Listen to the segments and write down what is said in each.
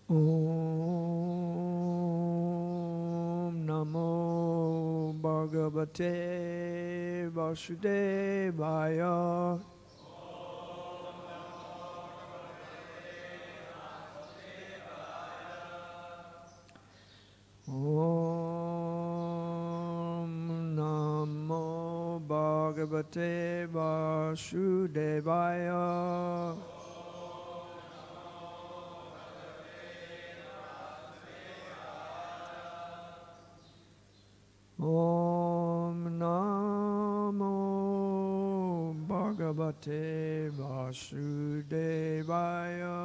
Om Namo Bhagavate Vasudevaya. Om Namo Bhagavate Vasudevaya. Om Namo Bhagavate Vasudevaya.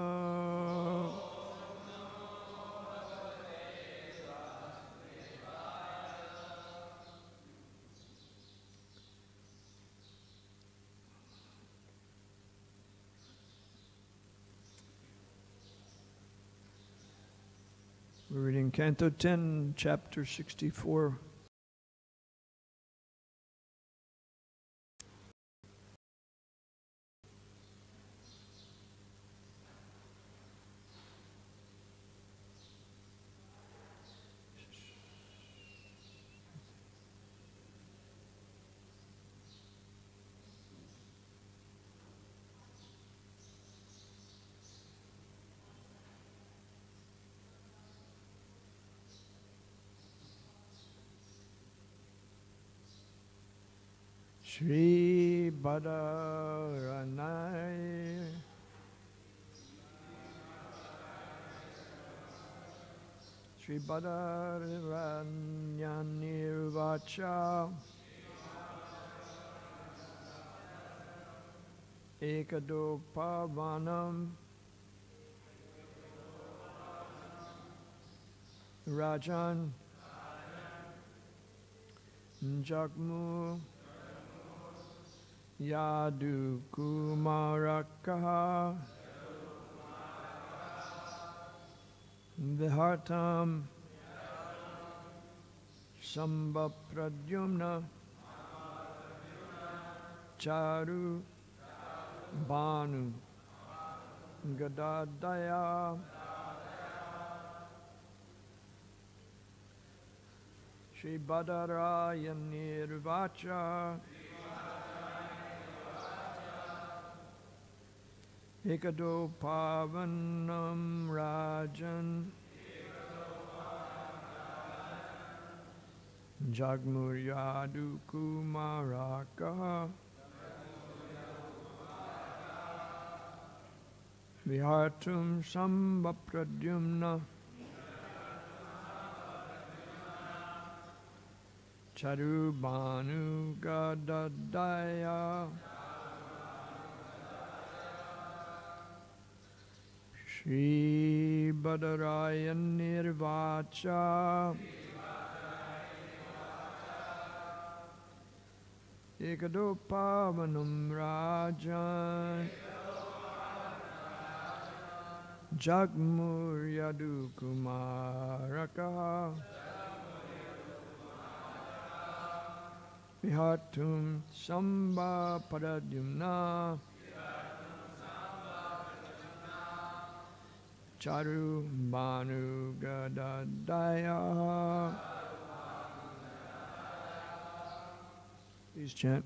We're reading Canto 10, Chapter 64. SriRadhaRasbihariTemple. SriRadhaRasbihariTemple. Ekadopavanam Rajan Jagmu Yadu Kumarakaha Vihartam Sambapradyumna Charu Banu Gadadaya Shri Badaraya Nirvacha Ekado Pavanam Rajan Jagmuryadu Kumaraka Vihartum Sambapradyumna Charubanu Gadadaya Shri Badaraya Nirvacha Ekado Pavanam Rajan Jagmuryadu Kumaraka Vihartum Samba Paradyumna Charu Banu Gadadaya. Please chant.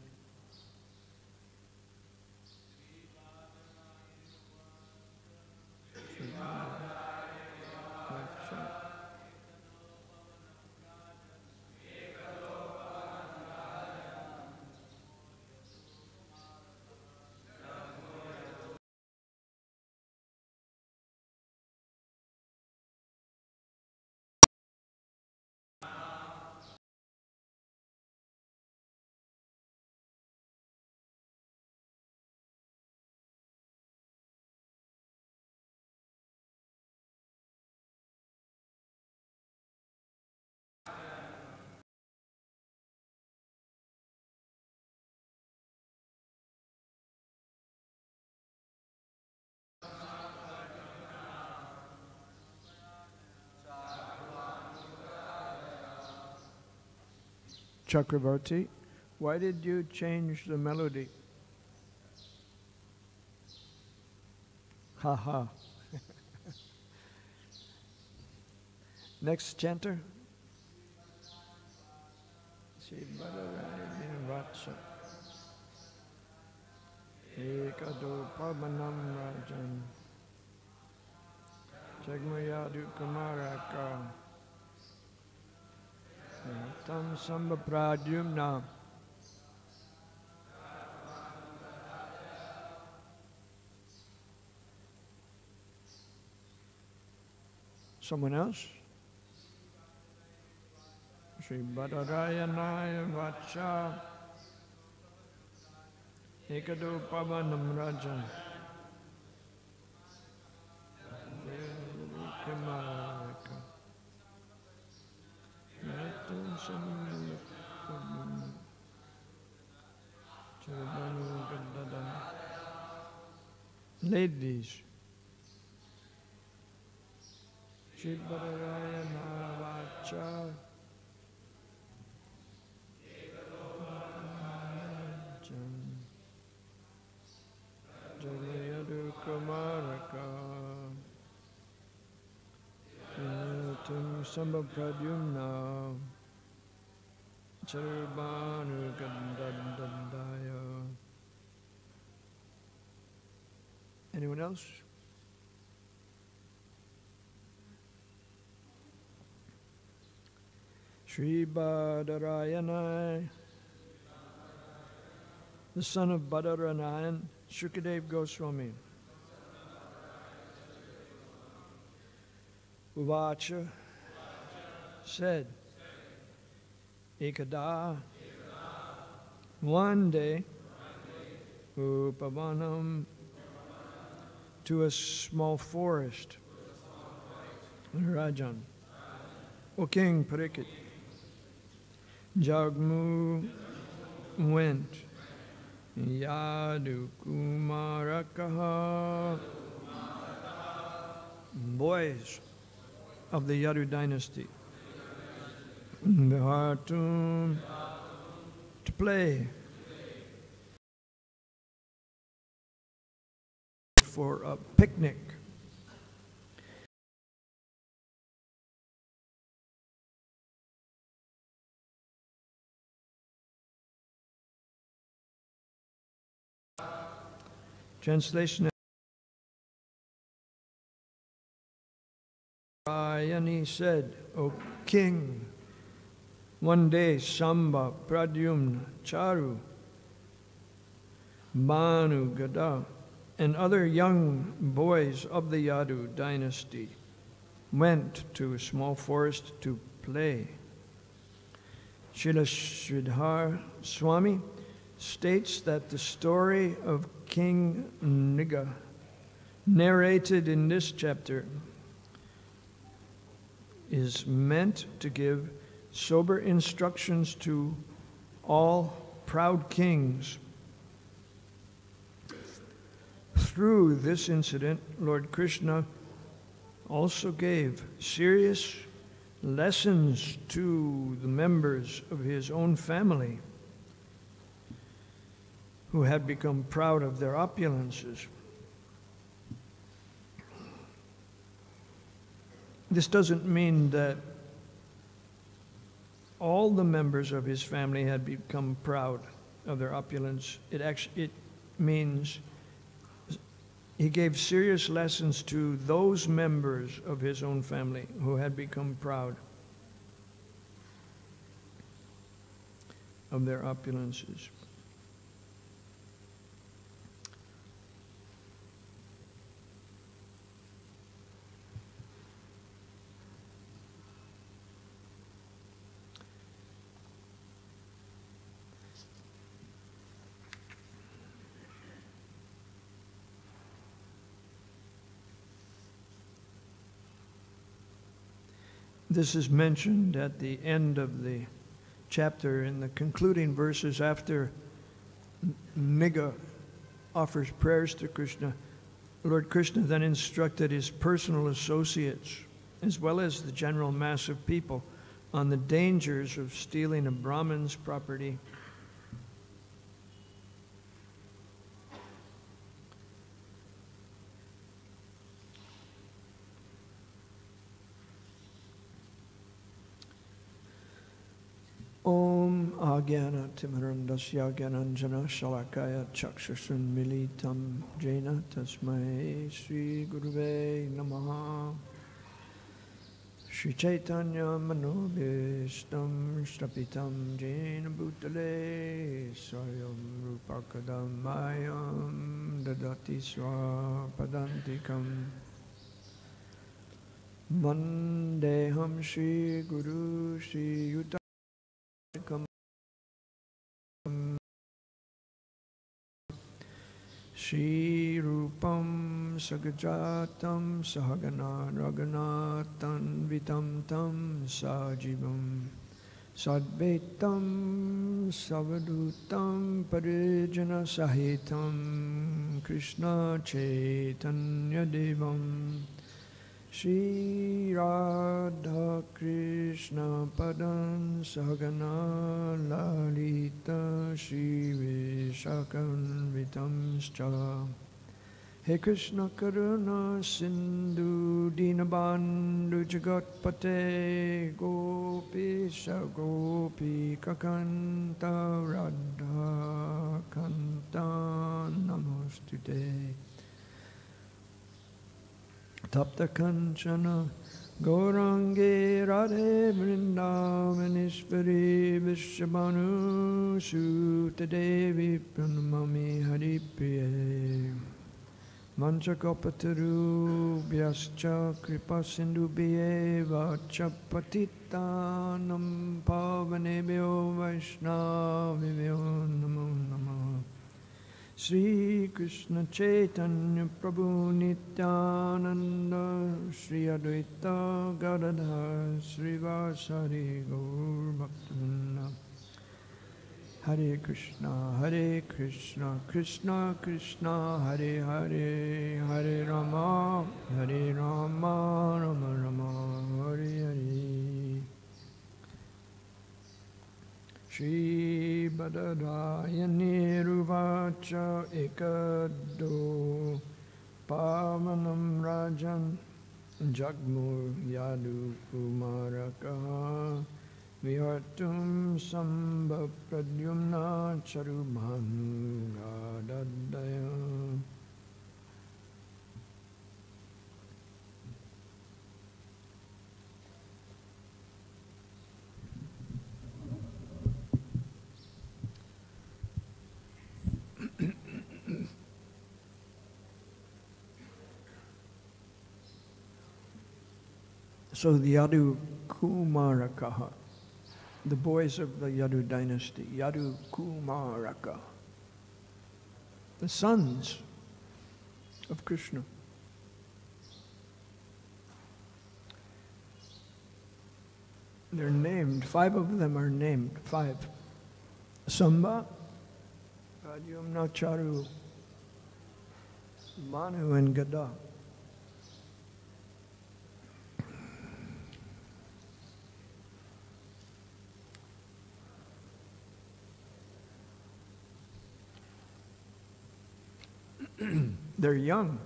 Chakravarti, why did you change the melody? Ha ha. Next chanter. Sribadaraya Vatsa. Ekado Pavanam Rajan. Jagmayadu Kumaraka. Tam Sambapradyumna. Someone else? Sribadaraya Vacha. Ekado Pavanam Rajan. Kumaraka. Ladies, Shibaraya Navacha Jalayadu Kumaraka Tum Sambapradyumna Charbanu Gandadandaya. Anyone else? Sri Badarayana, the son of Badaranayan, Shukadev Goswami. Uvacha said, Ekada, one day, Upavanam, to a small forest, Rajan, O King Parikit, Jagmu went, Yadu Kumarakaha, boys of the Yadu dynasty, Vihartum, to play, for a picnic. Translation. Rayani said, O king, one day Samba, Pradyumna, Charu, Banu, Gada, and other young boys of the Yadu dynasty went to a small forest to play. Srila Sridhar Swami states that the story of King Niga, narrated in this chapter, is meant to give sober instructions to all proud kings. Through this incident, Lord Krishna also gave serious lessons to the members of his own family who had become proud of their opulences. This doesn't mean that all the members of his family had become proud of their opulence. It means he gave serious lessons to those members of his own family who had become proud of their opulences. This is mentioned at the end of the chapter in the concluding verses after Niga offers prayers to Krishna. Lord Krishna then instructed his personal associates, as well as the general mass of people, on the dangers of stealing a Brahman's property. Om Agyana Timarandasya Gyananjana Shalakaya Chakshashunmilitam Jena Tasmai Sri Guruve Namaha Shri Chaitanya Manobhishtam Shrapitam Jena Bhutale Swayam Rupakadamayam Dadati Swapadantikam Vandeham Shri Guru Shri Yuta Shri Rupam Sagajatam Sahagana Raghunathan Vitam Tam Sajivam Sadvaitam Savadutam Parijana Sahitam Krishna Chaitanya Devam Shri Radha Krishna Padan Sahagana Lalita Shri Vishakan Vitamscha He Krishna Karuna Sindhu Dinabandhu Jagatpate Gopisha Gopi Kakanta Radha Kanta Namostute Tapta Kanchana Gaurange Radhe Vrindavanishvari Vishabhanu Sutta Devi Pranamami Haripriye Manchakopataru Vyascha Kripa Sindhu Bhyeva Chapatitanam Pavanebhyo Vaishnavibhyo Namo Namaha Sri Krishna Chaitanya Prabhu Nityananda Sri Advaita Gadadhar Sri Vasari Gaur Bhaktivinoda Hare Krishna Krishna Krishna Hare Hare Hare Rama Rama Rama Hare Hare Shri Badadayani Ruvacha Ekado Pavanam Rajan Jagmur Yadu Kumaraka Vihartum Sambha Pradyumna Charubhanu Gadadaya. So the Yadu Kumaraka, the boys of the Yadu dynasty, Yadu Kumaraka, the sons of Krishna. They're named, 5 of them are named, 5. Samba, Pradyumna, Charu, Manu, and Gada. They're young.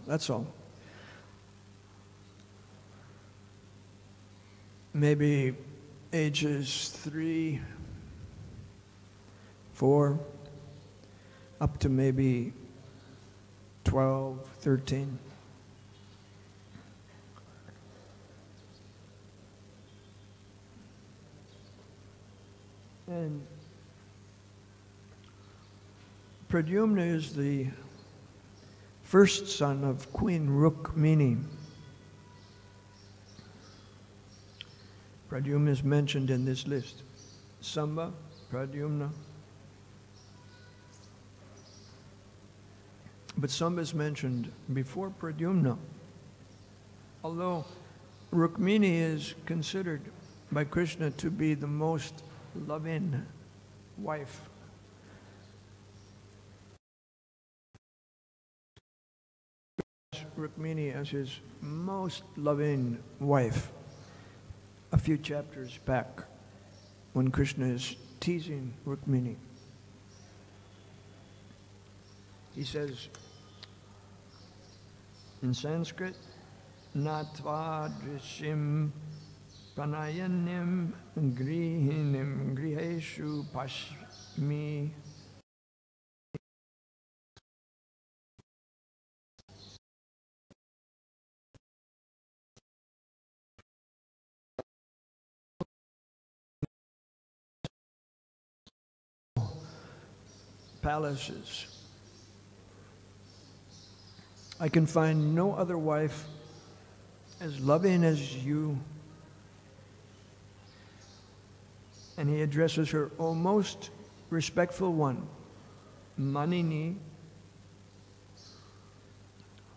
That's all. Maybe ages 3, 4, up to maybe 12, 13. And Pradyumna is the first son of Queen Rukmini. Pradyumna is mentioned in this list. Samba, Pradyumna. But Samba is mentioned before Pradyumna. Although Rukmini is considered by Krishna to be the most loving wife. Rukmini as his most loving wife a few chapters back when Krishna is teasing Rukmini. He says, In Sanskrit, Natva Drishim Pranayanim Grihinim Griheshu Pashmi. Palaces. I can find no other wife as loving as you. And he addresses her, O most respectful one, Manini,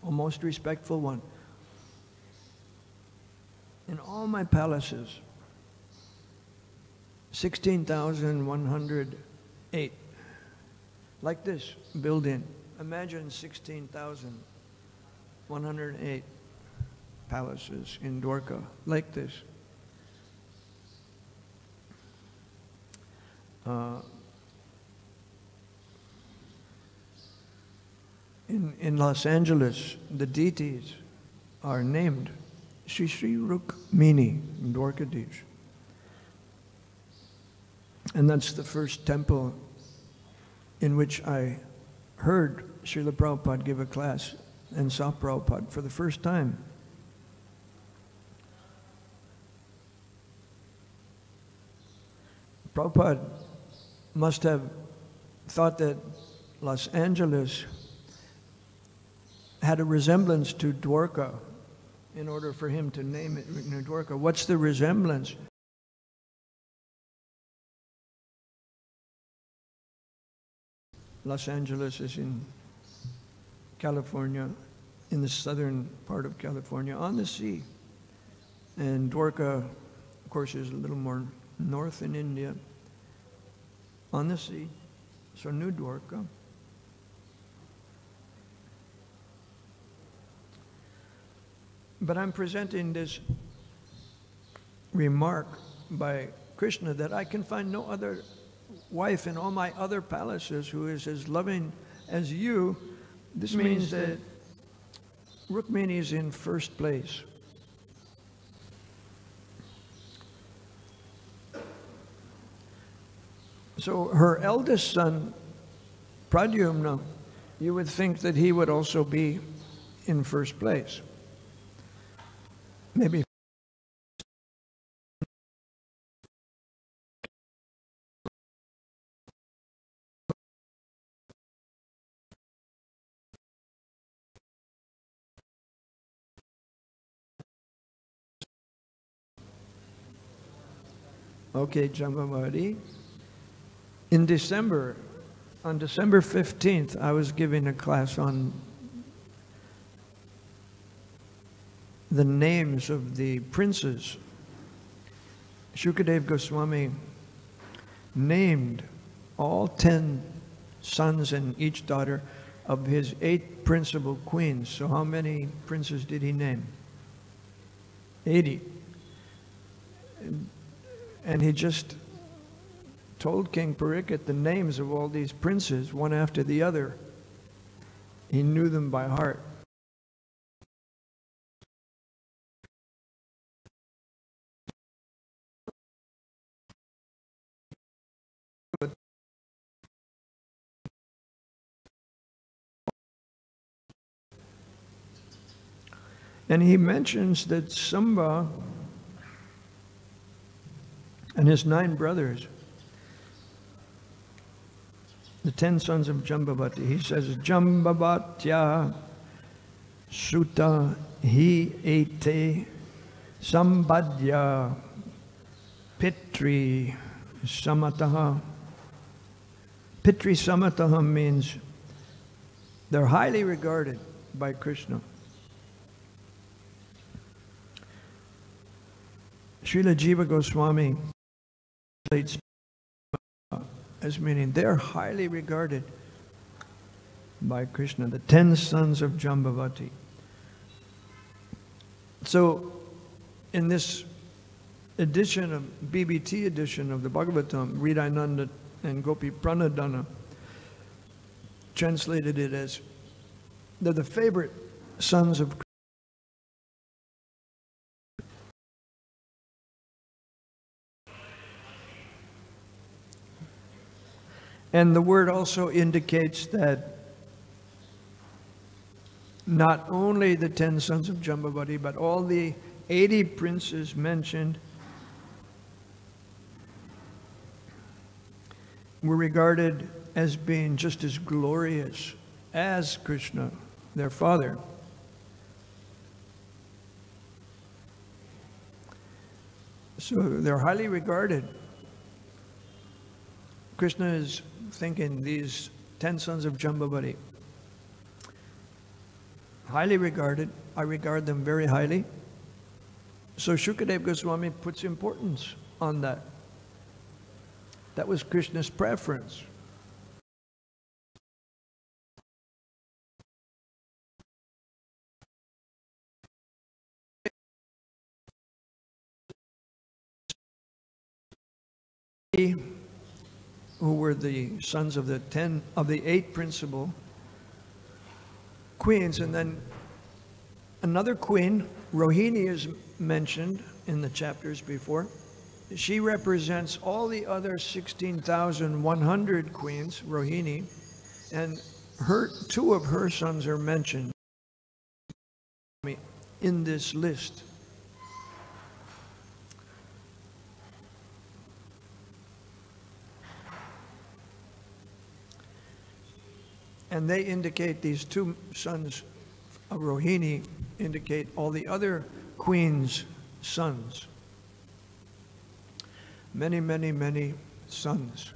O most respectful one. In all my palaces, 16,108, like this building. Imagine 16,108 palaces in Dwarka, like this. In Los Angeles, the deities are named Sri Rukmini, Dwarkadish. And that's the first temple in which I heard Srila Prabhupada give a class and saw Prabhupada for the first time. Prabhupada must have thought that Los Angeles had a resemblance to Dwarka in order for him to name it Dwarka. What's the resemblance? Los Angeles is in California, in the southern part of California, on the sea. And Dwarka, of course, is a little more north in India, on the sea. So New Dwarka. But I'm presenting this remark by Krishna that I can find no other wife in all my other palaces who is as loving as you. This means that Rukmini is in first place. So her eldest son, Pradyumna, you would think that he would also be in first place. Maybe okay, Jambavati. In December, on December 15th, I was giving a class on the names of the princes. Shukadev Goswami named all 10 sons and each daughter of his 8 principal queens. So how many princes did he name? 80. And he just told King Parikshit the names of all these princes, one after the other. He knew them by heart. And he mentions that Samba and his 9 brothers, the 10 sons of Jambavati, he says, Jambavatya Suta Hi Ete Sambadya Pitri Samataha. Pitri Samataha means they're highly regarded by Krishna. Srila Jiva Goswami as meaning they're highly regarded by Krishna, the 10 sons of Jambavati. So in this edition of BBT edition of the Bhagavatam, Hridayananda and Gopi Pranadana translated it as they're the favorite sons of And the word also indicates that not only the 10 sons of Jambavati, but all the 80 princes mentioned were regarded as being just as glorious as Krishna, their father. So they're highly regarded. Krishna is thinking these 10 sons of Jambavati, highly regarded. I regard them very highly. So Shukadeva Goswami puts importance on that. That was Krishna's preference. Who were the sons of the 8 principal queens, and then another queen, Rohini, is mentioned in the chapters before. She represents all the other 16,100 queens, Rohini, and 2 of her sons are mentioned in this list. And they indicate, these 2 sons of Rohini indicate all the other queens' sons. Many, many, many sons.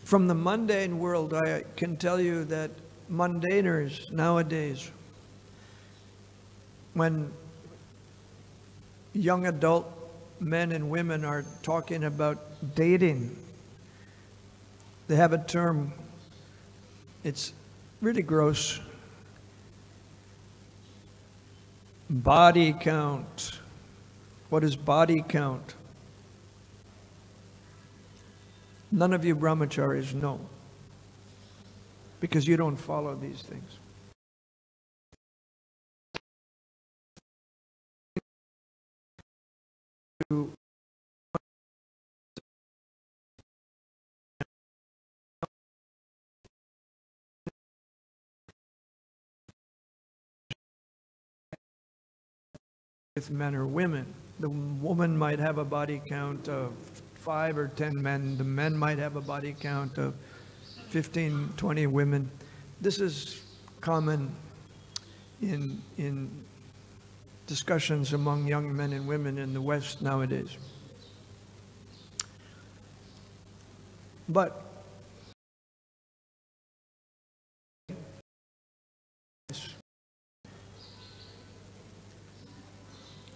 From the mundane world, I can tell you that mundaners nowadays, when young adult men and women are talking about dating, they have a term, it's really gross. Body count. What is body count? None of you brahmacharis know, because you don't follow these things. With men or women. The woman might have a body count of 5 or 10 men. The men might have a body count of 15, 20 women. This is common in discussions among young men and women in the West nowadays. But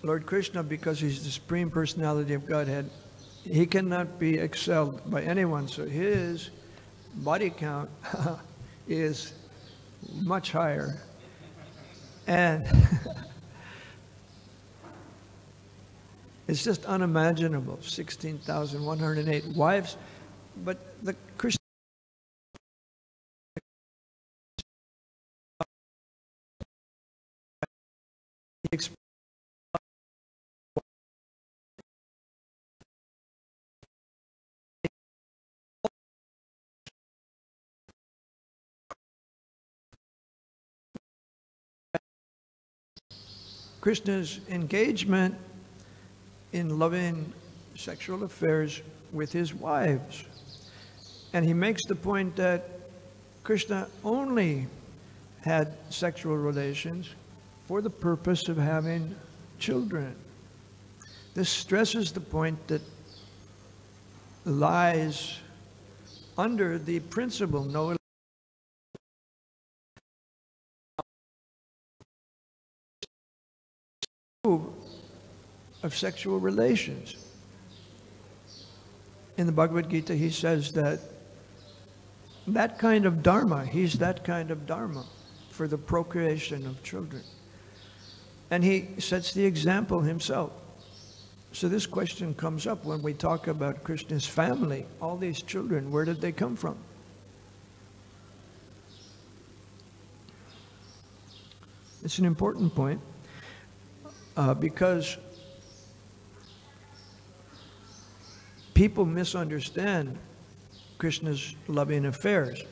Lord Krishna, because he's the Supreme Personality of Godhead, he cannot be excelled by anyone. So his body count is much higher. And it's just unimaginable, 16,108 wives. But the Krishna Krishna's engagement in loving sexual affairs with his wives. And he makes the point that Krishna only had sexual relations for the purpose of having children. This stresses the point that lies under the principle, no of sexual relations. In the Bhagavad-gita, he says that kind of dharma, he's that kind of dharma for the procreation of children. And he sets the example himself. So this question comes up when we talk about Krishna's family. All these children, where did they come from? It's an important point because people misunderstand Krishna's loving affairs.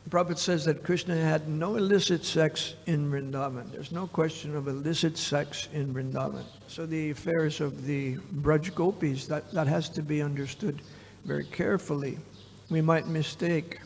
Prabhupada says that Krishna had no illicit sex in Vrindavan. There's no question of illicit sex in Vrindavan. So the affairs of the Braj Gopis, that has to be understood very carefully. We might mistake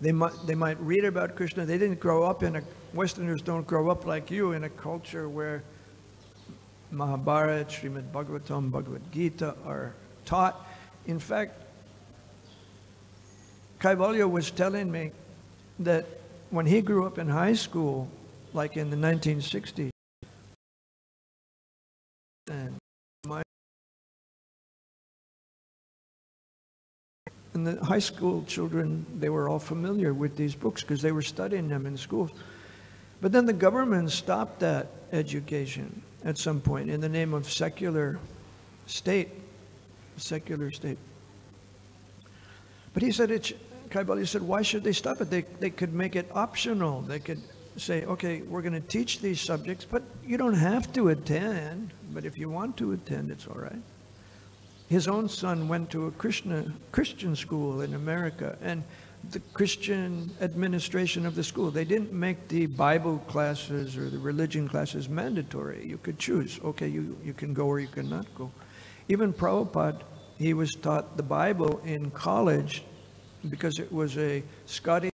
They might read about Krishna. They didn't grow up in a, Westerners don't grow up like you in a culture where Mahabharata, Srimad Bhagavatam, Bhagavad-gita are taught. In fact, Kaivalya was telling me that when he grew up in high school, like in the 1960s, and the high school children, they were all familiar with these books because they were studying them in schools. But then the government stopped that education at some point in the name of secular state. But he said, Kaivalya said, why should they stop it? They could make it optional. They could say, okay, we're going to teach these subjects, but you don't have to attend. But if you want to attend, it's all right. His own son went to a Christian school in America, and the Christian administration of the school, they didn't make the Bible classes or the religion classes mandatory. You could choose. Okay, you can go or you cannot go. Even Prabhupada, he was taught the Bible in college because it was a Scottish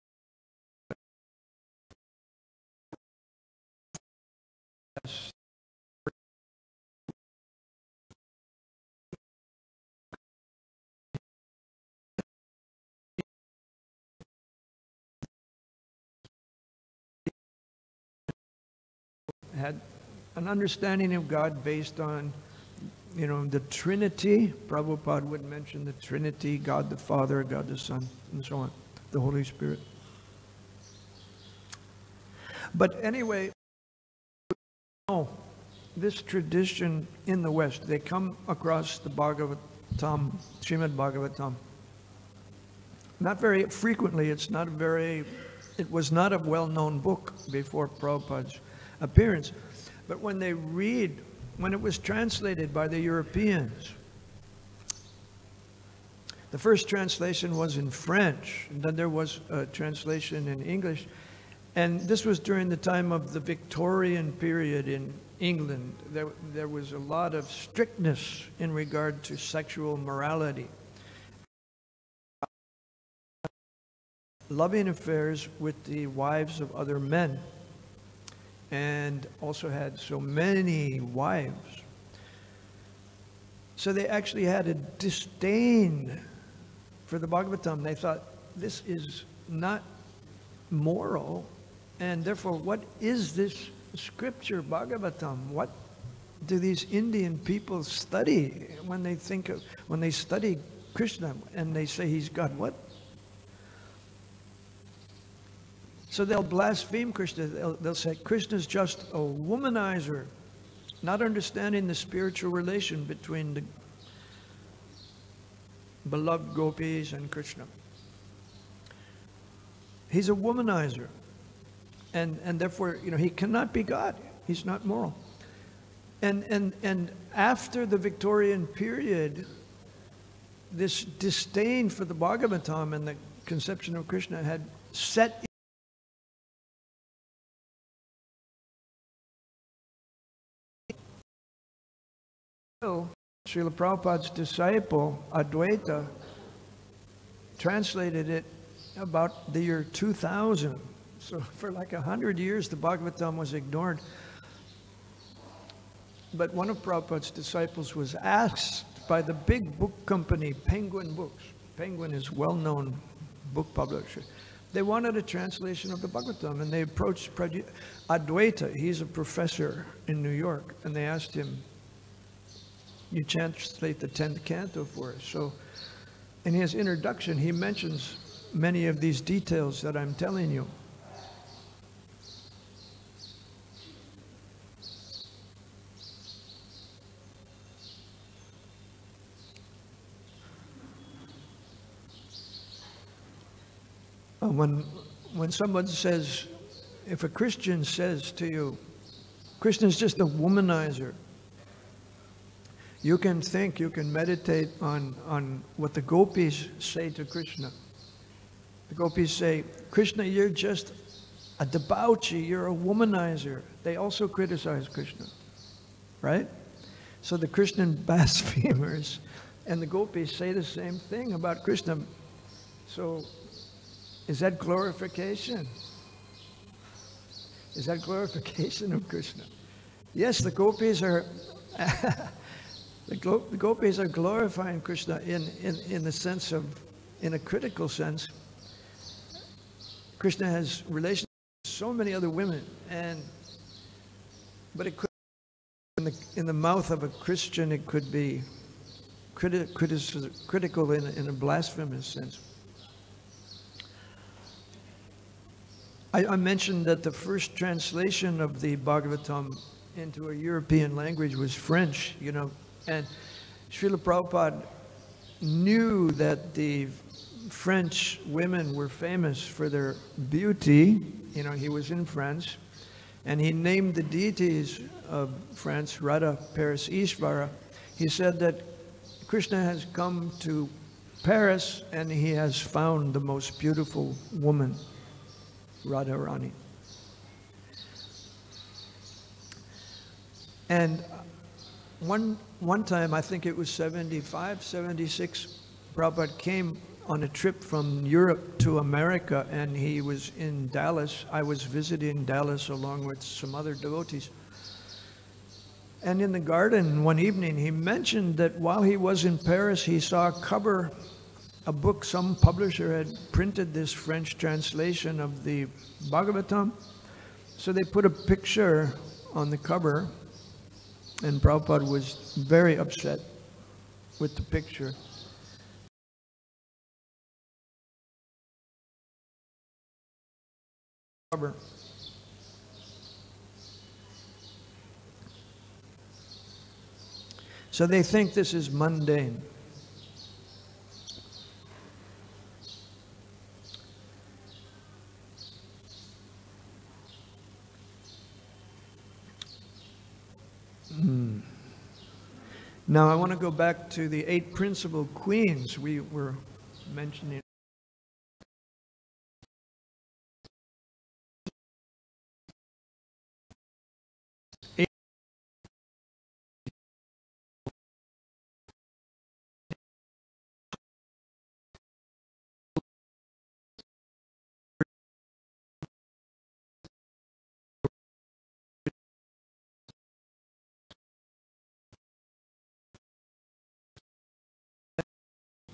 had an understanding of God based on, the Trinity. Prabhupada would mention the Trinity, God the Father, God the Son, and so on, the Holy Spirit. But anyway, this tradition in the West, they come across the Bhagavatam, Srimad Bhagavatam. Not very frequently, it was not a well-known book before Prabhupada's appearance. But when it was translated by the Europeans, the first translation was in French, and then there was a translation in English. And this was during the time of the Victorian period in England. There was a lot of strictness in regard to sexual morality. Loving affairs with the wives of other men, and also had so many wives. So they actually had a disdain for the Bhagavatam. They thought, this is not moral, and therefore, what is this scripture, Bhagavatam? What do these Indian people study when they study Krishna and they say he's God? What? So they'll blaspheme Krishna. They'll say Krishna's just a womanizer, not understanding the spiritual relation between the beloved gopis and Krishna. He's a womanizer. And therefore, he cannot be God. He's not moral. And after the Victorian period, this disdain for the Bhagavatam and the conception of Krishna had set in. Srila Prabhupada's disciple, Advaita, translated it about the year 2000. So for like 100 years, the Bhagavatam was ignored. But one of Prabhupada's disciples was asked by the big book company, Penguin Books. Penguin is well known book publisher. They wanted a translation of the Bhagavatam, and they approached Advaita. He's a professor in New York, and they asked him, you translate the 10th canto for us. So in his introduction, he mentions many of these details that I'm telling you. When someone says, if a Christian says to you, Krishna is just a womanizer, you can think, you can meditate on what the gopis say to Krishna. The gopis say, Krishna, you're just a debauchee, you're a womanizer. They also criticize Krishna, right? So the Krishna blasphemers and the gopis say the same thing about Krishna. So is that glorification? Is that glorification of Krishna? Yes, the gopis are the gopis are glorifying Krishna in the sense of, in a critical sense. Krishna has relations with so many other women, but it could, in the mouth of a Christian, it could be critical in a blasphemous sense. I mentioned that the first translation of the Bhagavatam into a European language was French, you know, and Srila Prabhupada knew that the French women were famous for their beauty. You know, he was in France, and he named the deities of France, Radha, Paris, Ishvara. He said that Krishna has come to Paris and he has found the most beautiful woman, Radharani. And one time, I think it was 75, 76, Prabhupada came on a trip from Europe to America, and he was in Dallas. I was visiting Dallas along with some other devotees. And in the garden one evening, he mentioned that while he was in Paris, he saw a book, some publisher had printed this French translation of the Bhagavatam. So they put a picture on the cover, and Prabhupada was very upset with the picture. Cover. So they think this is mundane. Now I want to go back to the 8 principal queens we were mentioning.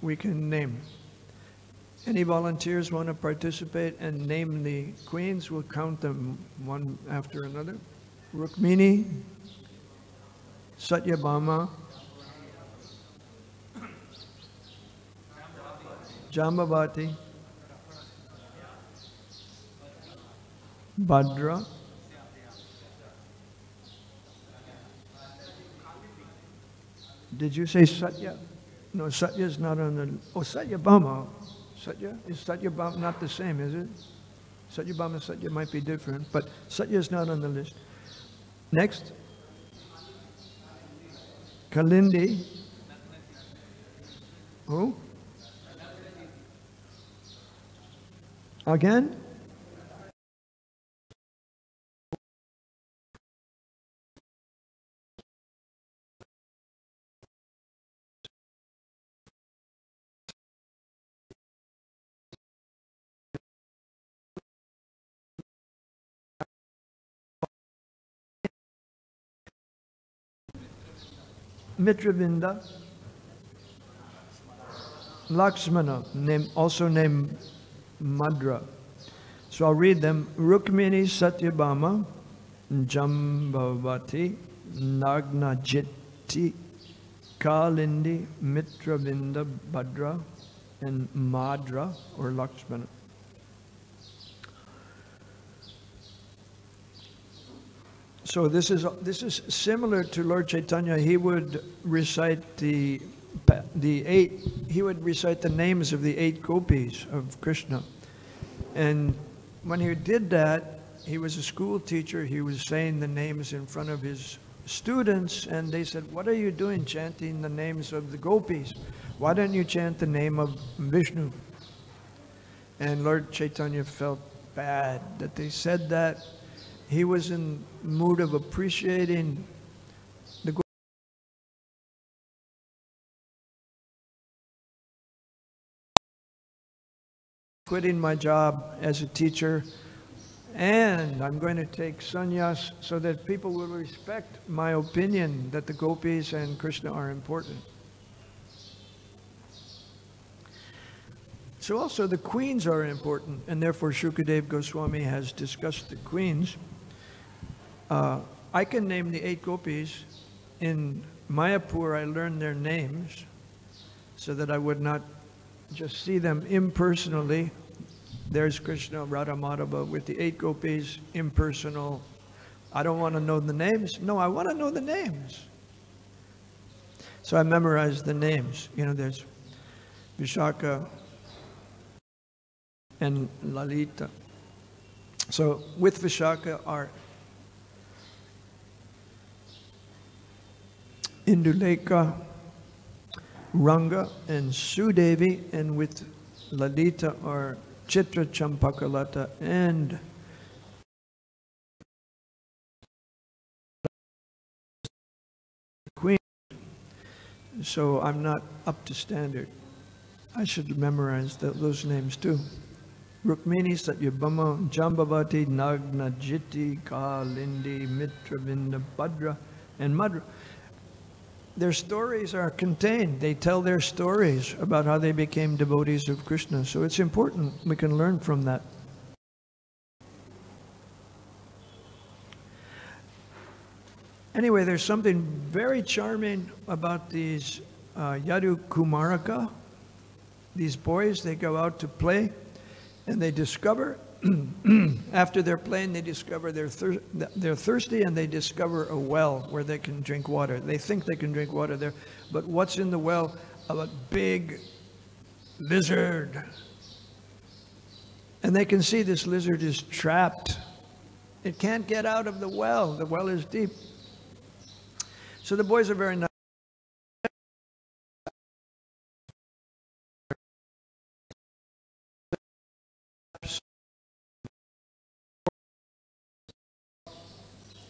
We can name. Any volunteers want to participate and name the queens? We'll count them one after another. Rukmini, Satyabhama, Jambavati, Bhadra, did you say Satya? No, Satya is not on the... Oh, Satyabhama. Satya? Is Satyabhama not the same, is it? Satyabhama and Satya might be different, but Satya is not on the list. Next. Kalindi. Who? Again? Mitravinda, Lakshmana, also named Madra. So I'll read them. Rukmini Satyabhama, Jambavati, Nagnajiti, Kalindi, Mitravinda, Bhadra, and Madra, or Lakshmana. So this is similar to Lord Chaitanya. He would recite the names of the 8 gopis of Krishna. And when he did that, he was a school teacher. He was saying the names in front of his students, and they said, "What are you doing chanting the names of the gopis? Why don't you chant the name of Vishnu?" And Lord Chaitanya felt bad that they said that. He was in the mood of appreciating the gopis. Quitting my job as a teacher, and I'm going to take sannyas so that people will respect my opinion that the gopis and Krishna are important. So also the queens are important, and therefore Shukadeva Goswami has discussed the queens. I can name the 8 gopis. In Mayapur, I learned their names so that I would not just see them impersonally. There's Krishna, Radha Madhava with the 8 gopis, impersonal. I don't want to know the names. No, I want to know the names. So I memorized the names. You know, there's Vishaka and Lalita. So with Vishaka are Induleka, Ranga, and Sudevi, and with Lalita are Chitra, Champakalata, and Queen. So I'm not up to standard. I should memorize those names too. Rukmini, Satyabhama, Jambavati, Nagnajiti, Kalindi, Mitravinda, Bhadra, and Madra. Their stories are contained. They tell their stories about how they became devotees of Krishna. So it's important. We can learn from that. Anyway, there's something very charming about these Yadu Kumaraka. These boys, they go out to play and they discover, after they're playing, they discover they're thirsty, and they discover a well where they can drink water. They think they can drink water there, but what's in the well? A big lizard. And they can see this lizard is trapped. It can't get out of the well. The well is deep. So the boys are very nice.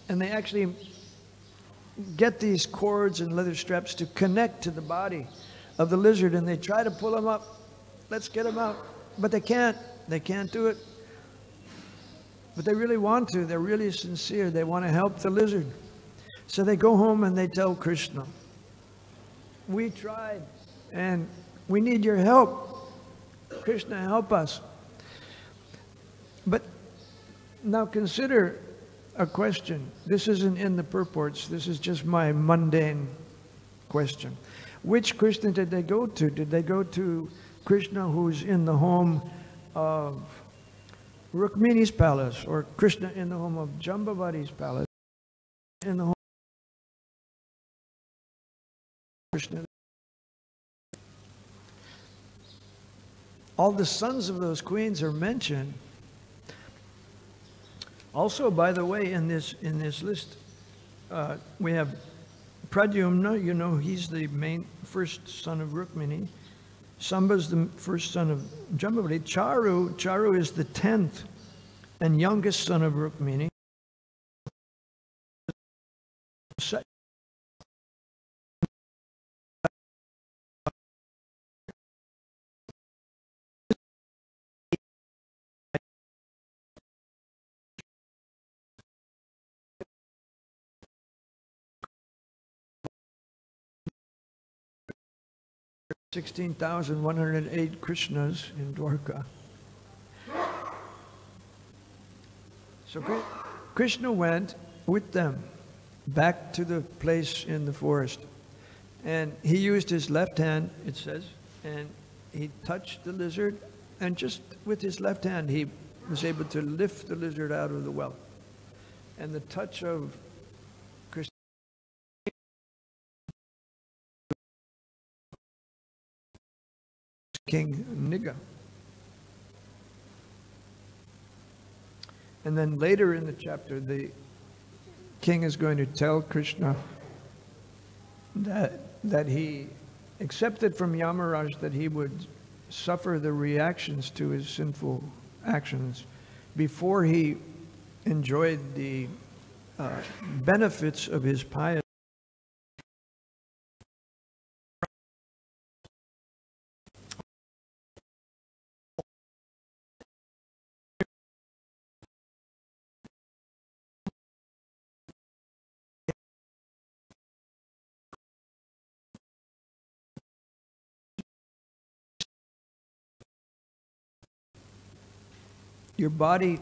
And they actually get these cords and leather straps to connect to the body of the lizard, and they try to pull him up. Let's get him out. But they can't. They can't do it. But they really want to. They're really sincere. They want to help the lizard. So they go home and they tell Krishna, "We tried and we need your help. Krishna, help us." But now consider a question. This isn't in the purports. This is just my mundane question. Which Krishna did they go to? Did they go to Krishna who's in the home of Rukmini's palace, or Krishna in the home of Jambavati's palace, in the home of Krishna? All the sons of those queens are mentioned. Also, by the way, in this list, we have Pradyumna. You know, he's the first son of Rukmini. Sambha's the first son of Jambavati. Charu is the 10th and youngest son of Rukmini. $16,108 Krishnas in Dwarka. So Krishna went with them back to the place in the forest. And he used his left hand, it says, and he touched the lizard, and just with his left hand he was able to lift the lizard out of the well. And the touch of Krishna, King Niga. And then later in the chapter, the king is going to tell Krishna that he accepted from Yamaraj that he would suffer the reactions to his sinful actions before he enjoyed the benefits of his piety. Your body,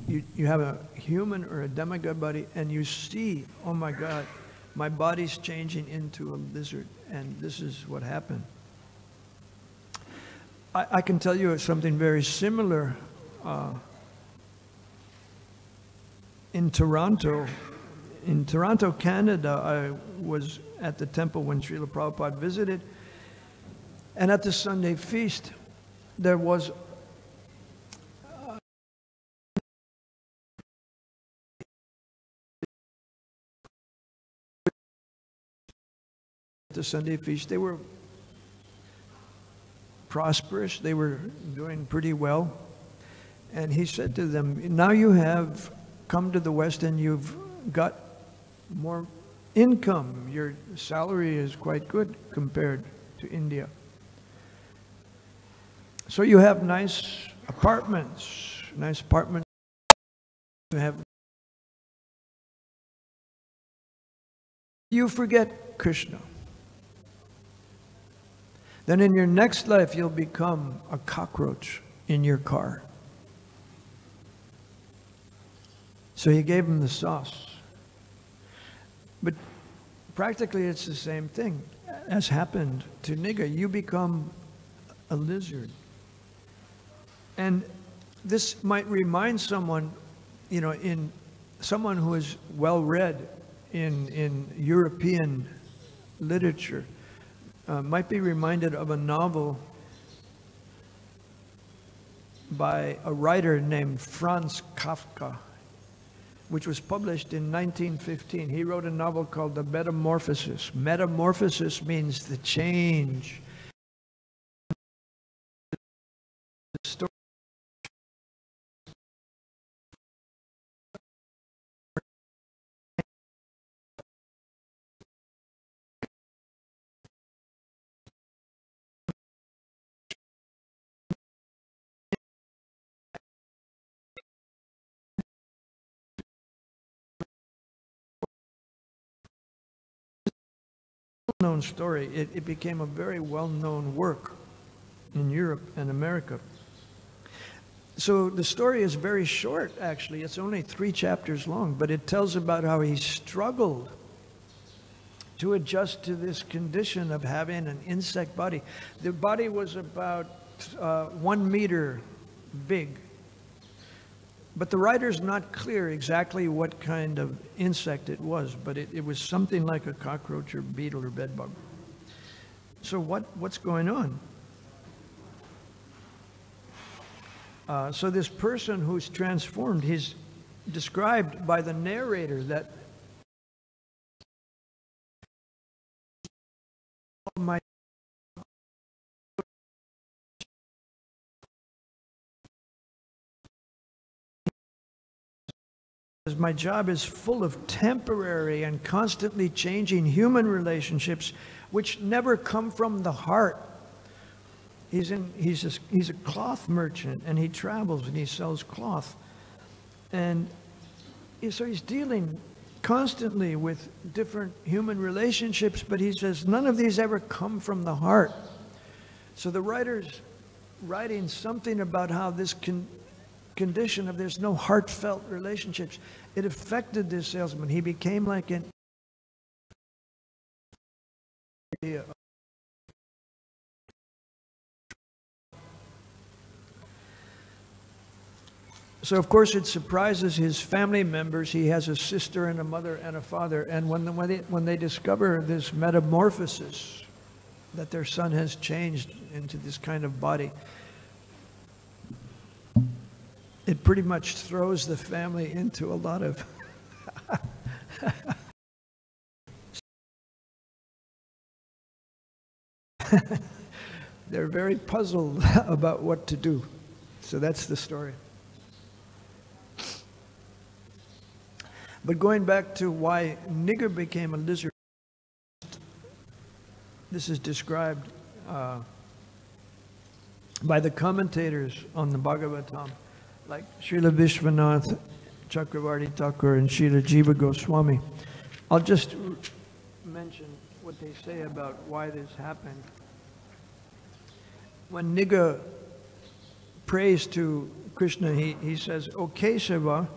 you have a human or a demigod body, and you see, oh my God, my body's changing into a lizard, and this is what happened. I can tell you something very similar. In Toronto, Canada, I was at the temple when Srila Prabhupada visited, and at the Sunday feast, there was the Sunday feast. They were prosperous. They were doing pretty well. And he said to them, now you have come to the West and you've got more income. Your salary is quite good compared to India. So you have nice apartments. You have. You forget Krishna. Then in your next life, you'll become a cockroach in your car. So he gave him the sauce. But practically it's the same thing as happened to Niga. You become a lizard. And this might remind someone, in someone who is well-read in European literature, might be reminded of a novel by a writer named Franz Kafka, which was published in 1915. He wrote a novel called The Metamorphosis. Metamorphosis means the change. The story. Known story. It became a very well-known work in Europe and America. So the story is very short, actually. It's only 3 chapters long, but it tells about how he struggled to adjust to this condition of having an insect body. The body was about 1 meter big. But the writer's not clear exactly what kind of insect it was, but it was something like a cockroach or beetle or bedbug. So what's going on? So this person who's transformed, he's described by the narrator that my job is full of temporary and constantly changing human relationships which never come from the heart. He's a cloth merchant, and he travels and he sells cloth. And so he's dealing constantly with different human relationships, but he says none of these ever come from the heart. So the writer's writing something about how this condition of there's no heartfelt relationships. It affected this salesman. He became like an idea. So of course it surprises his family members. He has a sister and a mother and a father, and when they discover this metamorphosis, that their son has changed into this kind of body, it pretty much throws the family into a lot of they're very puzzled about what to do. So that's the story. But going back to why nigger became a lizard, this is described by the commentators on the Bhagavatam, like Srila Vishwanath Chakravarti Thakur and Srila Jiva Goswami. I'll just mention what they say about why this happened. When nigger prays to Krishna, he says, "O Kesava,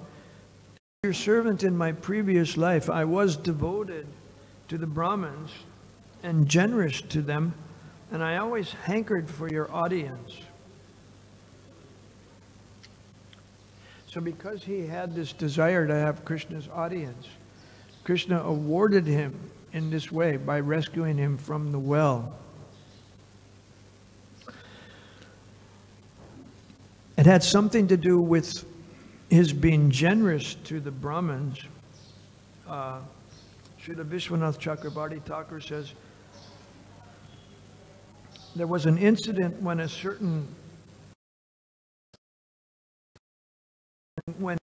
your servant in my previous life, I was devoted to the Brahmins and generous to them, and I always hankered for your audience." So because he had this desire to have Krishna's audience, Krishna awarded him in this way by rescuing him from the well. It had something to do with his being generous to the Brahmins. Srila Vishwanath Chakravarti Thakur says, there was an incident when a certain, when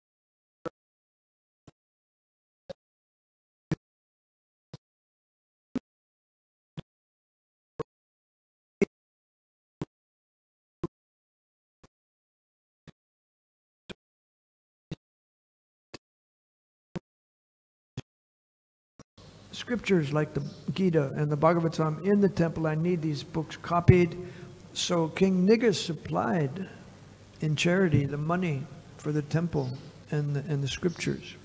scriptures like the Gita and the Bhagavatam in the temple, I need these books copied. So King Nigga supplied in charity the money for the temple and the scriptures.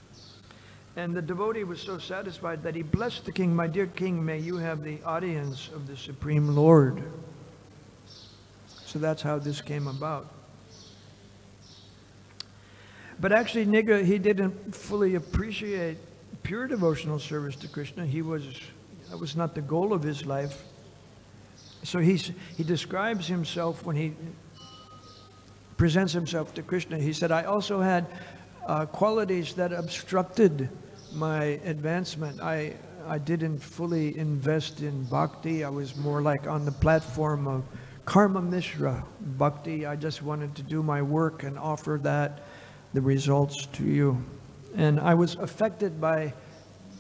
And the devotee was so satisfied that he blessed the king, "My dear king, may you have the audience of the Supreme Lord." So that's how this came about. But actually Nigga, he didn't fully appreciate pure devotional service to Krishna. That was not the goal of his life. So he describes himself when he presents himself to Krishna. He said, "I also had qualities that obstructed my advancement. I didn't fully invest in bhakti. I was more like on the platform of karma mishra bhakti. I just wanted to do my work and offer the results to you. And I was affected by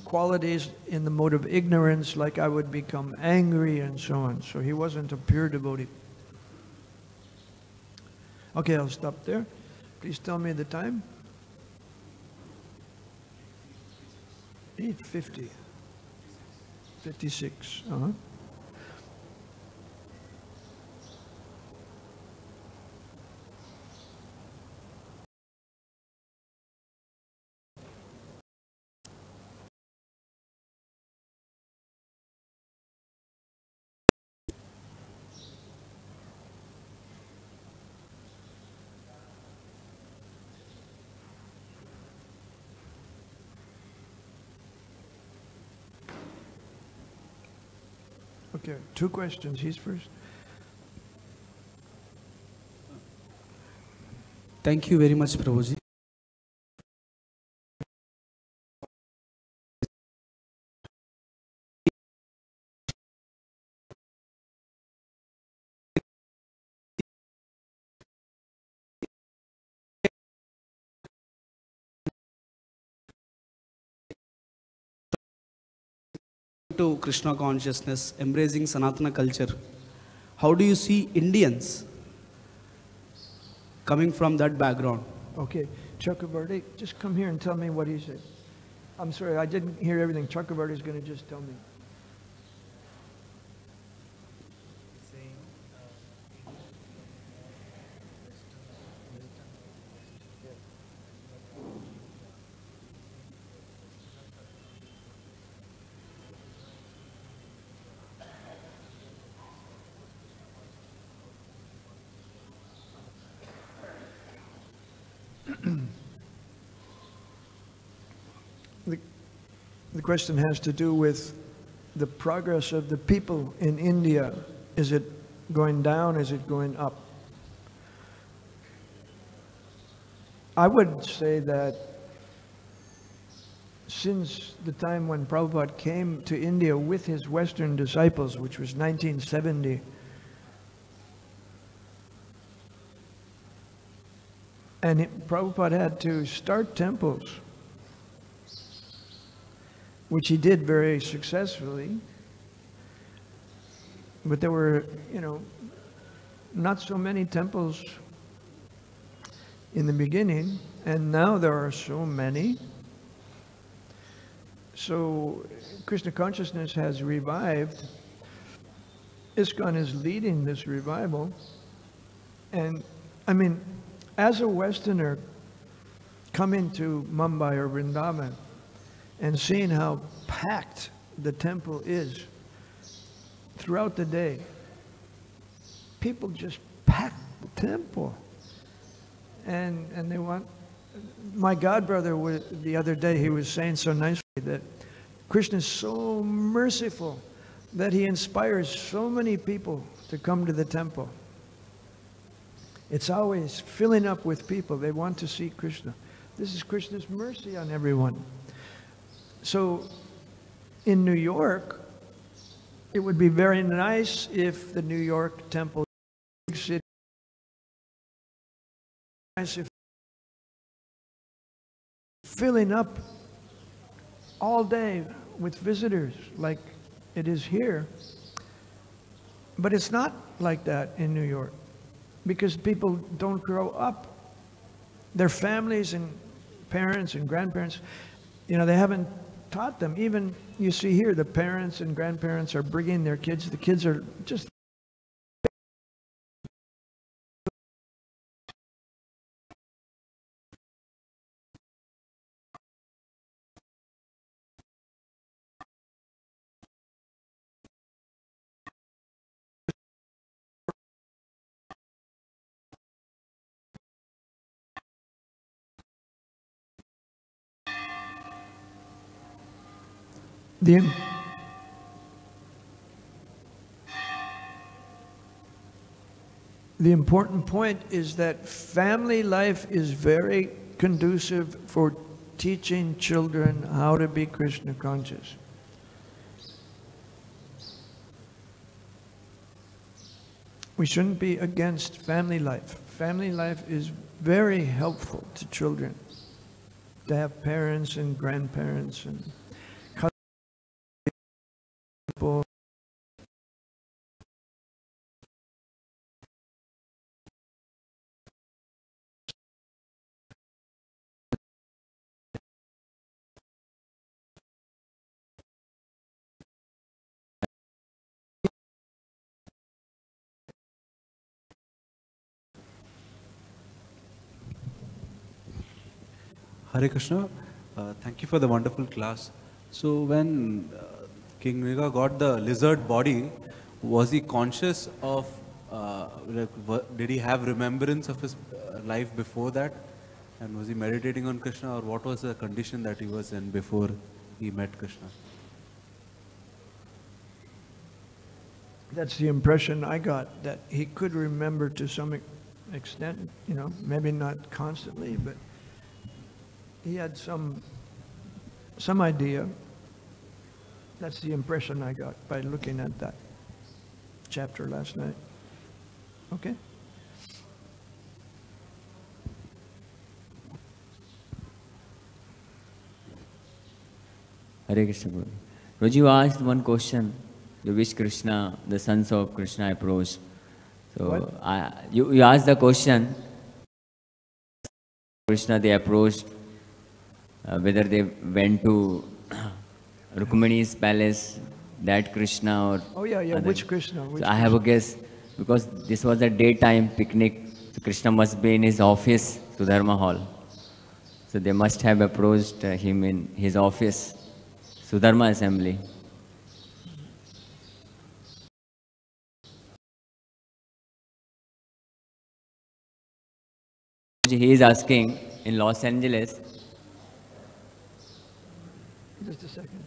qualities in the mode of ignorance, like I would become angry and so on." So he wasn't a pure devotee. Okay, I'll stop there. Please tell me the time. 8:50. 56. Okay, 2 questions. He's first. Thank you very much, Prabhuji. To Krishna consciousness, embracing Sanatana culture. How do you see Indians coming from that background? Okay, Chakravarti, just come here and tell me what he said. I'm sorry, I didn't hear everything. Chakravarti is going to just tell me. The question has to do with the progress of the people in India. Is it going down? Is it going up? I would say that since the time when Prabhupada came to India with his Western disciples, which was 1970, and Prabhupada had to start temples, which he did very successfully, but there were, not so many temples in the beginning, and now there are so many. So Krishna consciousness has revived. ISKCON is leading this revival. And as a Westerner coming to Mumbai or Vrindavan and seeing how packed the temple is throughout the day, people just pack the temple. And they want, my godbrother, the other day, he was saying so nicely that Krishna is so merciful that he inspires so many people to come to the temple. It's always filling up with people. They want to see Krishna. This is Krishna's mercy on everyone. So in New York, it would be very nice if the New York temple, big city, nice if filling up all day with visitors like it is here. But it's not like that in New York, because people don't grow up. Their families and parents and grandparents, they haven't taught them. Even you see here, the parents and grandparents are bringing their kids. The kids are just The important point is that family life is very conducive for teaching children how to be Krishna conscious. We shouldn't be against family life. Family life is very helpful to children, to have parents and grandparents and people. Hare Krishna, thank you for the wonderful class. So when King Mriga got the lizard body, was he conscious of, did he have remembrance of his life before that? And was he meditating on Krishna, or what was the condition that he was in before he met Krishna? That's the impression I got, that he could remember to some extent, maybe not constantly, but he had some idea. That's the impression I got by looking at that chapter last night. Okay? Hare Krishna Prabhu. Roji, you asked one question, which Krishna, the sons of Krishna approached. So you asked the question, Krishna they approached, whether they went to Rukmani's palace, that Krishna or... Oh yeah, which Krishna? So I have a guess, because this was a daytime picnic, so Krishna must be in his office, Sudharma Hall. So they must have approached him in his office, Sudharma Assembly. He is asking, in Los Angeles... Just a second.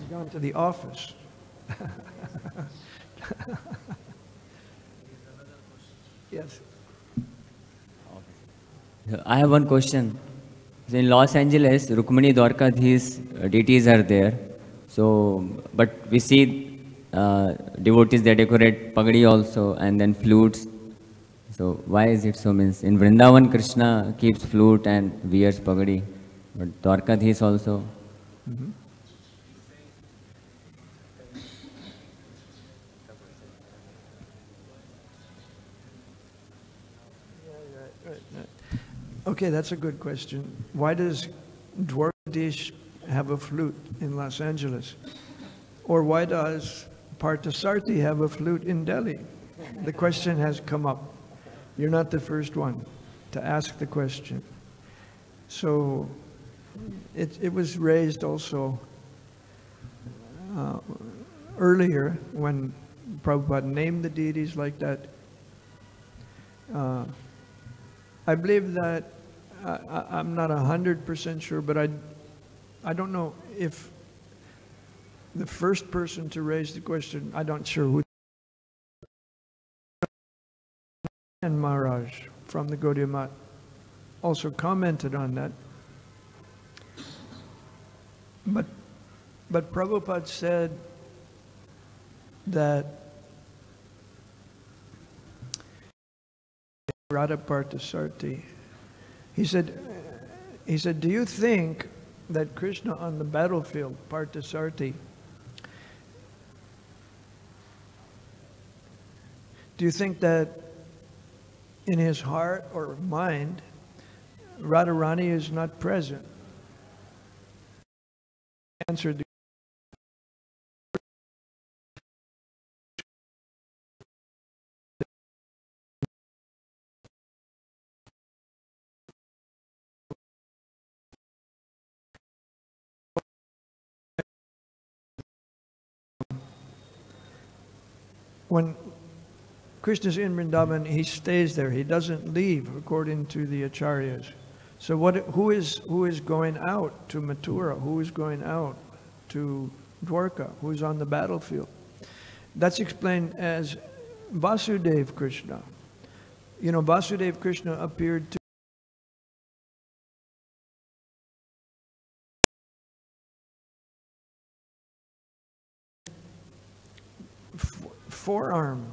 He's gone to the office. Yes. I have one question. So in Los Angeles, Rukmini Dwarkadhi's deities are there. So, but we see devotees, they decorate pagadi also and then flutes. So why is it so? Means in Vrindavan, Krishna keeps flute and wears pagadi, but Dwarkadhis also. Mm-hmm. Right. Okay, that's a good question. Why does Dwarkadish have a flute in Los Angeles? Or why does Parthasarthi have a flute in Delhi? The question has come up. You're not the first one to ask the question. So it was raised also earlier when Prabhupada named the deities like that. I believe that, I'm not 100% sure, but I don't know if the first person to raise the question, I'm not sure who, and Maharaj from the Gaudiya Math also commented on that. But Prabhupada said that Radha Parthasarthi, he said, do you think that Krishna on the battlefield, Parthasarthi, do you think that in his heart or mind, Radharani is not present? Answered when Krishna's in Vrindavan, he stays there. He doesn't leave, according to the acharyas. So who is going out to Mathura? Who is going out to Dwarka? Who is on the battlefield? That's explained as Vasudev Krishna. You know, Vasudev Krishna appeared to four-armed.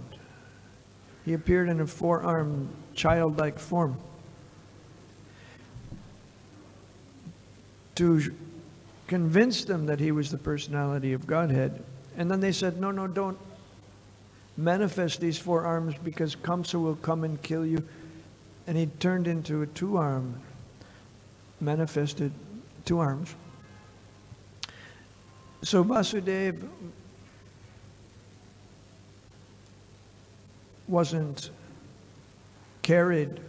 He appeared in a four-armed, childlike form to convince them that he was the personality of Godhead. And then they said, no, don't manifest these four arms because Kamsa will come and kill you. And he turned into a two-armed, manifested two arms. So Vasudeva wasn't carried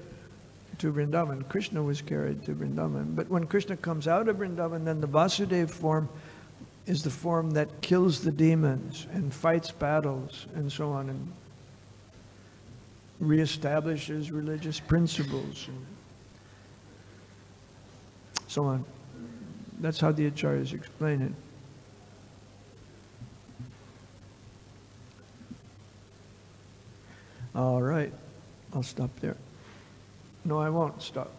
to Vrindavan. Krishna was carried to Vrindavan. But when Krishna comes out of Vrindavan, then the Vasudeva form is the form that kills the demons and fights battles and so on, and reestablishes religious principles and so on. That's how the acharyas explain it. All right, I'll stop there. No, I won't stop.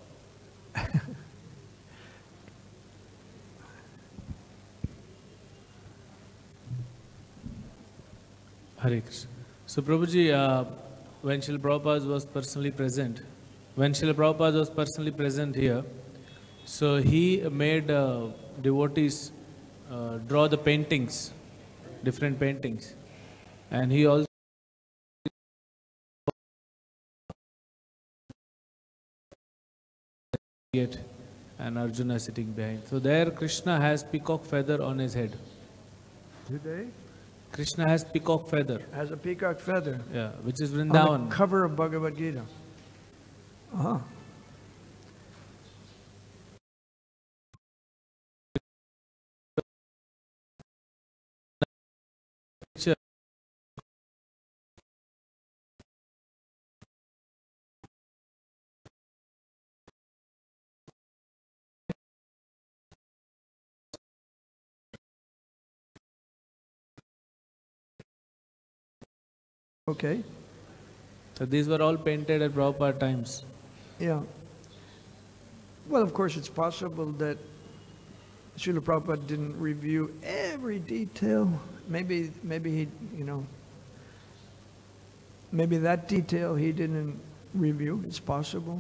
Hare Krishna. So Prabhuji, when Srila Prabhupada was personally present, here, so he made devotees draw the paintings, different paintings, and he also and Arjuna sitting behind. So there Krishna has peacock feather on his head. Today? Krishna has peacock feather. Has a peacock feather. Yeah, which is On Vrindavan. the cover of Bhagavad-gita. Uh-huh. Okay. So these were all painted at Prabhupada times. Yeah. Well, of course, it's possible that Srila Prabhupada didn't review every detail. Maybe he, maybe that detail he didn't review. It's possible.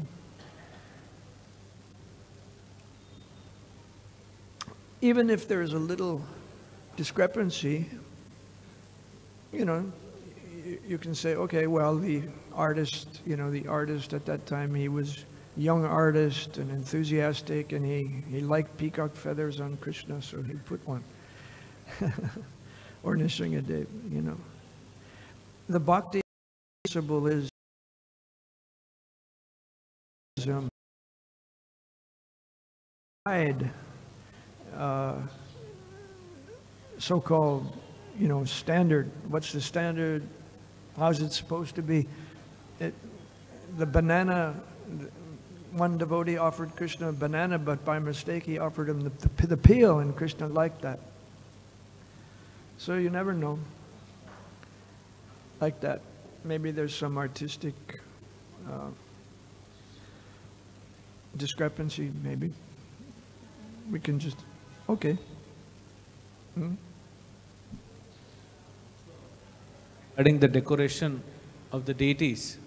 Even if there's a little discrepancy, you can say, okay, well, the artist at that time, he was a young artist and enthusiastic, and he liked peacock feathers on Krishna, so he put one. Or Nisringadev, The bhakti principle is so-called, standard. What's the standard? How's it supposed to be? The banana, one devotee offered Krishna a banana, but by mistake he offered him the peel, and Krishna liked that. So you never know. Like that. Maybe there's some artistic discrepancy, maybe. We can just, okay. Regarding the decoration of the deities,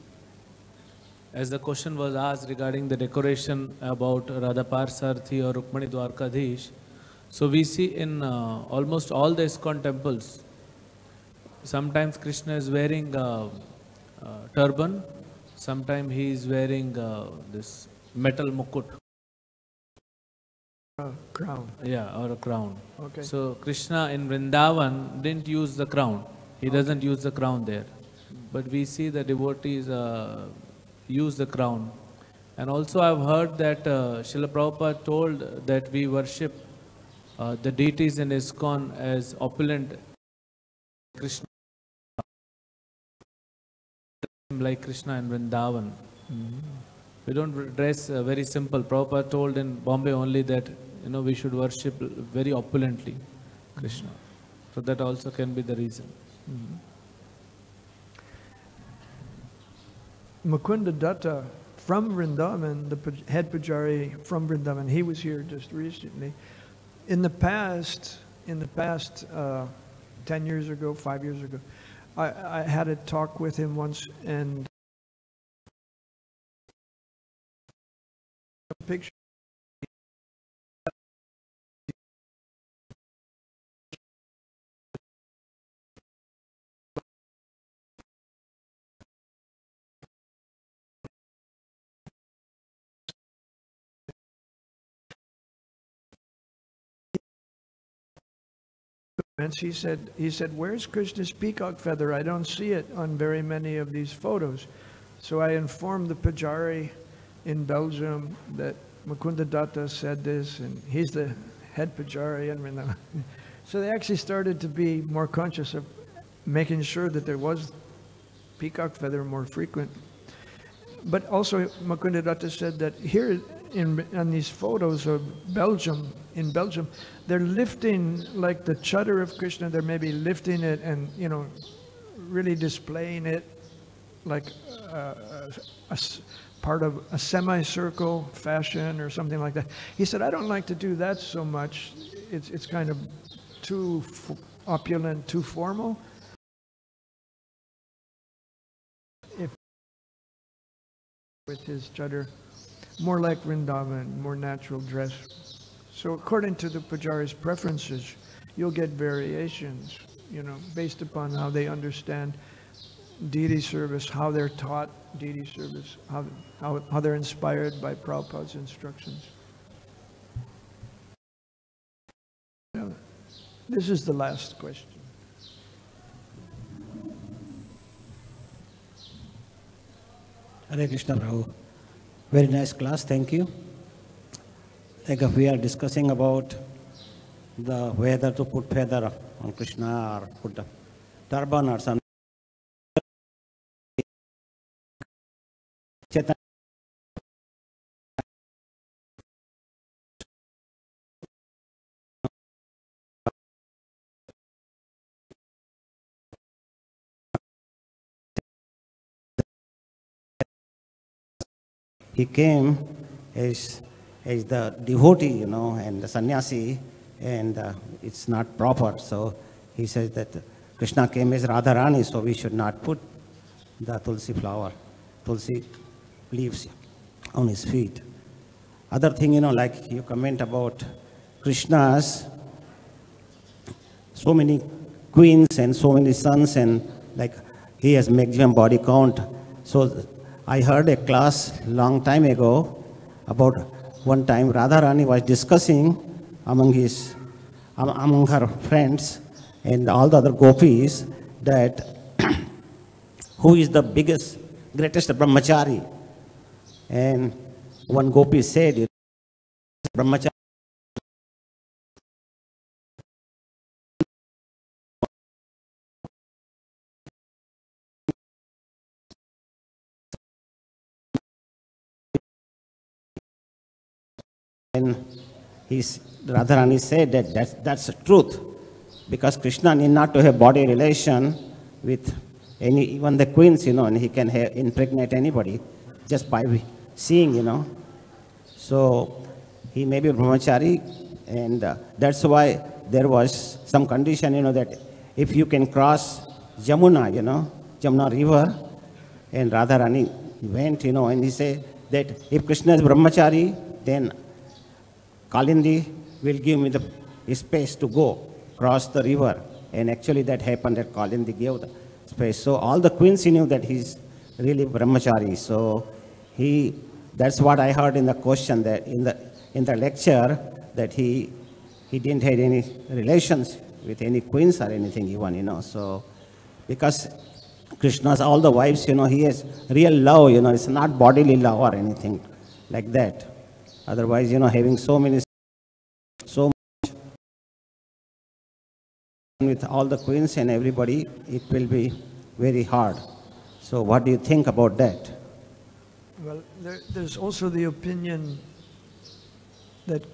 as the question was asked regarding the decoration about Radha Parsarthi or Rukmani Dwarkadhish, so we see in almost all the ISKCON temples, sometimes Krishna is wearing a turban, sometimes he is wearing this metal mukut. Crown. Yeah, or a crown. Okay. So Krishna in Vrindavan didn't use the crown. He doesn't use the crown there. But we see the devotees use the crown. And also I've heard that Srila Prabhupada told that we worship the deities in ISKCON as opulent Krishna, like Krishna in Vrindavan. We don't dress very simple. Prabhupada told in Bombay only that we should worship very opulently Krishna. So that also can be the reason. Mukunda Datta from Vrindavan, the head pujari from Vrindavan, he was here just recently. In the past, 10 years ago, 5 years ago, I had a talk with him once, and a picture. He said, where's Krishna's peacock feather? I don't see it on very many of these photos. So I informed the Pujari in Belgium that Mukunda Datta said this, and he's the head Pujari in Vrindavan. So they actually started to be more conscious of making sure that there was peacock feather more frequent. But also Mukunda Datta said that here on these photos of in Belgium, they're lifting like the chadar of Krishna, they're maybe lifting it and, really displaying it like a part of a semicircle fashion or something like that. He said, I don't like to do that so much. It's kind of too opulent, too formal. With his chadar, more like Vrindavan, more natural dress. So according to the Pujari's preferences, you'll get variations, based upon how they understand deity service, how they're taught deity service, how they're inspired by Prabhupada's instructions. This is the last question. Hare Krishna, Prabhu. Very nice class, thank you. Like if we are discussing about whether to put feather on Krishna or put a turban or something. he came as the devotee, you know, and the sannyasi, and it's not proper. So he says that Krishna came as Radharani, so we should not put the Tulsi flower, Tulsi leaves on his feet. Other thing, you know, like you comment about Krishna's so many queens and so many sons, and like he has maximum body count. So I heard a class long time ago about one time Radharani was discussing among her friends and all the other gopis that who is the greatest brahmachari. And one gopi said, brahmachari. And Radharani said that that's the truth, because Krishna need not to have body relation with even the queens, you know, and he can impregnate anybody just by seeing, you know. So he may be brahmachari, and that's why there was some condition, you know, that if you can cross Jamuna, you know, Jamuna river, and Radharani went, you know, and he said that if Krishna is brahmachari, then Kalindi will give me the space to go cross the river. And actually that happened, that Kalindi gave the space. So all the queens knew that he's really brahmachari. So that's what I heard in the question, that in the lecture, that he didn't have any relations with any queens or anything even, you know. So because Krishna's all the wives, you know, he has real love, you know, it's not bodily love or anything like that. Otherwise, you know, having so much with all the queens and everybody, it will be very hard. So what do you think about that? Well, there's also the opinion that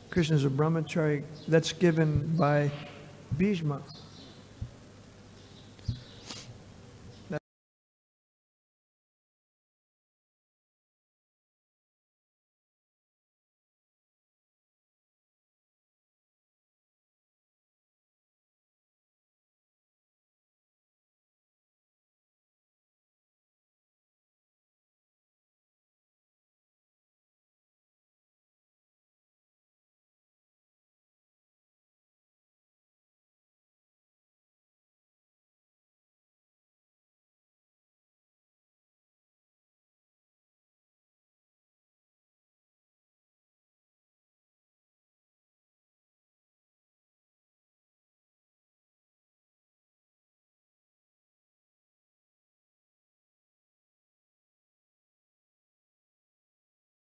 Krishna is a brahmachari that's given by Bhishma.